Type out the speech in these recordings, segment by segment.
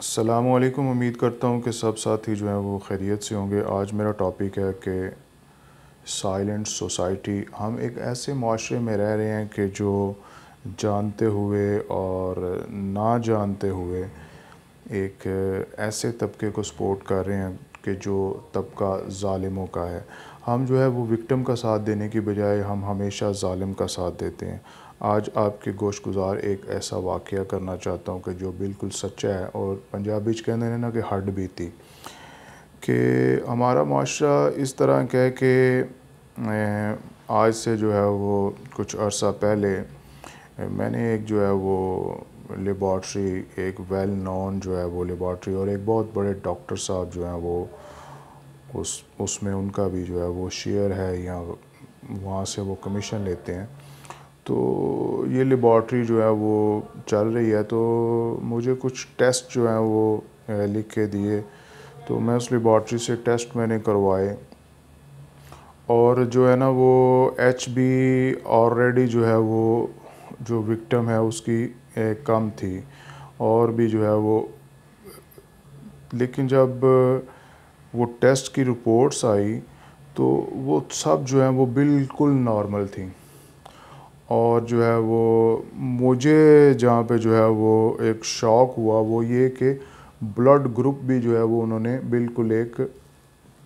अस्सलामुअलैकुम। उम्मीद करता हूँ कि सब साथी जो हैं वो खैरियत से होंगे। आज मेरा टॉपिक है कि साइलेंट सोसाइटी। हम एक ऐसे माशरे में रह रहे हैं कि जो जानते हुए और ना जानते हुए एक ऐसे तबके को सपोर्ट कर रहे हैं कि जो तबका ज़ालिमों का है। हम जो है वो विक्टिम का साथ देने की बजाय हम हमेशा ज़ालिम का साथ देते हैं। आज आपके गोशगुजार एक ऐसा वाक़या करना चाहता हूँ कि जो बिल्कुल सच्चा है और पंजाबी च कहते हैं ना कि हड्ड बीती कि हमारा माशरा इस तरह का है कि आज से जो है वो कुछ अरसा पहले मैंने एक जो है वो लेबॉर्ट्री, एक वेल नोन जो है वो लेबॉर्ट्री और एक बहुत बड़े डॉक्टर साहब जो हैं वो उसमें उनका भी जो है वो शेयर है या वहाँ से वो कमीशन लेते हैं। तो ये लेबॉर्ट्री जो है वो चल रही है, तो मुझे कुछ टेस्ट जो हैं वो लिख के दिए। तो मैं उस लेबॉर्ट्री से टेस्ट मैंने करवाए और जो है ना वो एचबी ऑलरेडी जो है वो जो विक्टिम है उसकी कम थी और भी जो है वो, लेकिन जब वो टेस्ट की रिपोर्ट्स आई तो वो सब जो है वो बिल्कुल नॉर्मल थी। और जो है वो मुझे जहाँ पे जो है वो एक शॉक हुआ वो ये कि ब्लड ग्रुप भी जो है वो उन्होंने बिल्कुल एक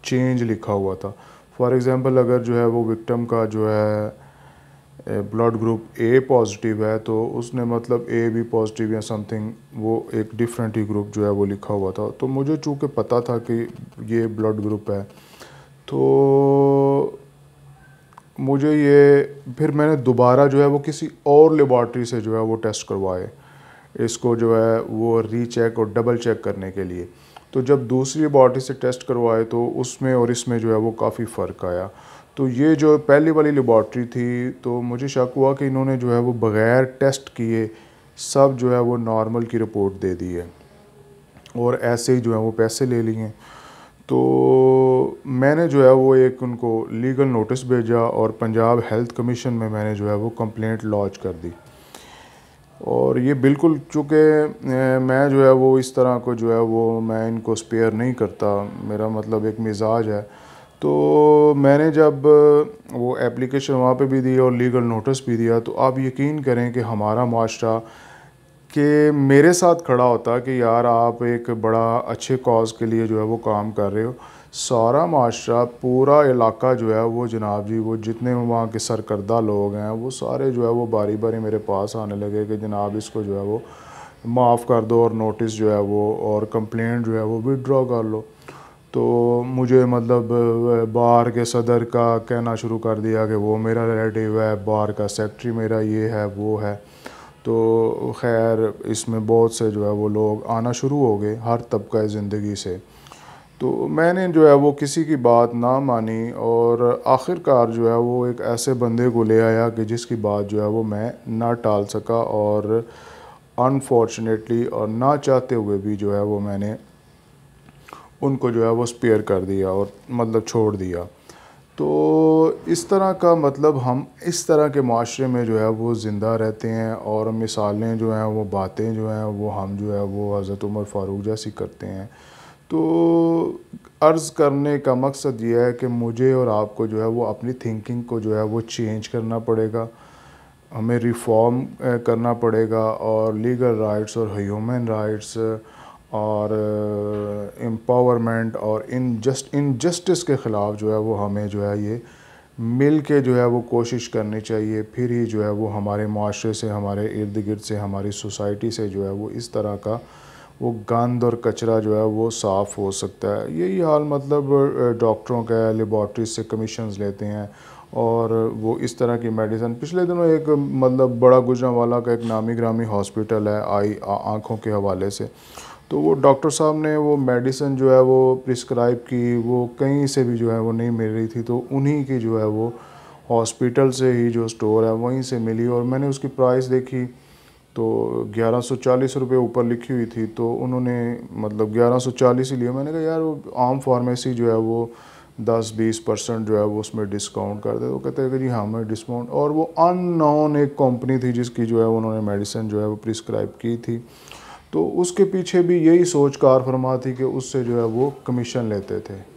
चेंज लिखा हुआ था। फॉर एग्ज़ाम्पल अगर जो है वो विक्टिम का जो है ब्लड ग्रुप ए पॉजिटिव है तो उसने मतलब ए बी पॉजिटिव या समथिंग वो एक डिफरेंट ही ग्रुप जो है वो लिखा हुआ था। तो मुझे चूँकि पता था कि ये ब्लड ग्रुप है तो मुझे ये फिर मैंने दोबारा जो है वो किसी और लेबॉर्ट्री से जो है वो टेस्ट करवाए, इसको जो है वो रीचेक और डबल चेक करने के लिए। तो जब दूसरी लेबॉर्ट्री से टेस्ट करवाए तो उसमें और इसमें जो है वो काफ़ी फ़र्क आया। तो ये जो पहली वाली लेबॉर्ट्री थी तो मुझे शक हुआ कि इन्होंने जो है वो बग़ैर टेस्ट किए सब जो है वो नॉर्मल की रिपोर्ट दे दी है और ऐसे ही जो है वो पैसे ले लिए। तो मैंने जो है वो एक उनको लीगल नोटिस भेजा और पंजाब हेल्थ कमीशन में मैंने जो है वो कंप्लेंट लॉन्च कर दी। और ये बिल्कुल चूँकि मैं जो है वो इस तरह को जो है वो मैं इनको स्पेयर नहीं करता, मेरा मतलब एक मिजाज है। तो मैंने जब वो एप्लीकेशन वहाँ पे भी दी और लीगल नोटिस भी दिया तो आप यकीन करें कि हमारा माशरा कि मेरे साथ खड़ा होता कि यार आप एक बड़ा अच्छे कॉज़ के लिए जो है वो काम कर रहे हो। सारा माशरा पूरा इलाका जो है वो जनाब जी वो जितने वहाँ के सरकर्दा लोग हैं वो सारे जो है वो बारी बारी मेरे पास आने लगे कि जनाब इसको जो है वो माफ़ कर दो और नोटिस जो है वो और कंप्लेंट जो है वो विड्रॉ कर लो। तो मुझे मतलब बार के सदर का कहना शुरू कर दिया कि वो मेरा रिलेटिव है, बार का सेक्रेटरी मेरा ये है वो है। तो खैर इसमें बहुत से जो है वो लोग आना शुरू हो गए हर तबका ज़िंदगी से। तो मैंने जो है वो किसी की बात ना मानी और आखिरकार जो है वो एक ऐसे बंदे को ले आया कि जिसकी बात जो है वो मैं ना टाल सका और अनफॉर्चुनेटली और ना चाहते हुए भी जो है वो मैंने उनको जो है वो स्पेयर कर दिया और मतलब छोड़ दिया। तो इस तरह का मतलब हम इस तरह के माशरे में जो है वो ज़िंदा रहते हैं और मिसालें जो हैं वो बातें जो हैं वो हम जो है वो हज़रत उमर फ़ारूक जैसी करते हैं। तो अर्ज़ करने का मकसद ये है कि मुझे और आपको जो है वो अपनी थिंकिंग को जो है वो चेंज करना पड़ेगा, हमें रिफ़ॉर्म करना पड़ेगा और लीगल राइट्स और ह्यूमन राइट्स और एम्पावरमेंट और इनजस्टिस के ख़िलाफ़ जो है वो हमें जो है ये मिल के जो है वो कोशिश करनी चाहिए। फिर ही जो है वो हमारे माशरे से, हमारे इर्द गिर्द से, हमारी सोसाइटी से जो है वो इस तरह का वो गंद और कचरा जो है वो साफ़ हो सकता है। यही हाल मतलब डॉक्टरों का लेबॉर्ट्रीज से कमीशंस लेते हैं और वो इस तरह की मेडिसिन। पिछले दिनों एक मतलब बड़ा गुजरांवाला का एक नामी ग्रामी हॉस्पिटल है आँखों के हवाले से, तो वो डॉक्टर साहब ने वो मेडिसिन जो है वो प्रिस्क्राइब की, वो कहीं से भी जो है वो नहीं मिल रही थी। तो उन्हीं की जो है वो हॉस्पिटल से ही जो स्टोर है वहीं से मिली और मैंने उसकी प्राइस देखी तो 1140 रुपये ऊपर लिखी हुई थी। तो उन्होंने मतलब 1140 ही लिया। मैंने कहा यार वो आम फार्मेसी जो है वो 10-20% जो है वो उसमें डिस्काउंट कर दे। तो कहते हैं कि जी हाँ मैं डिस्काउंट, और वो अननोन एक कंपनी थी जिसकी जो है उन्होंने मेडिसिन जो है वो प्रिस्क्राइब की थी। तो उसके पीछे भी यही सोच कार फरमा थी कि उससे जो है वो कमीशन लेते थे।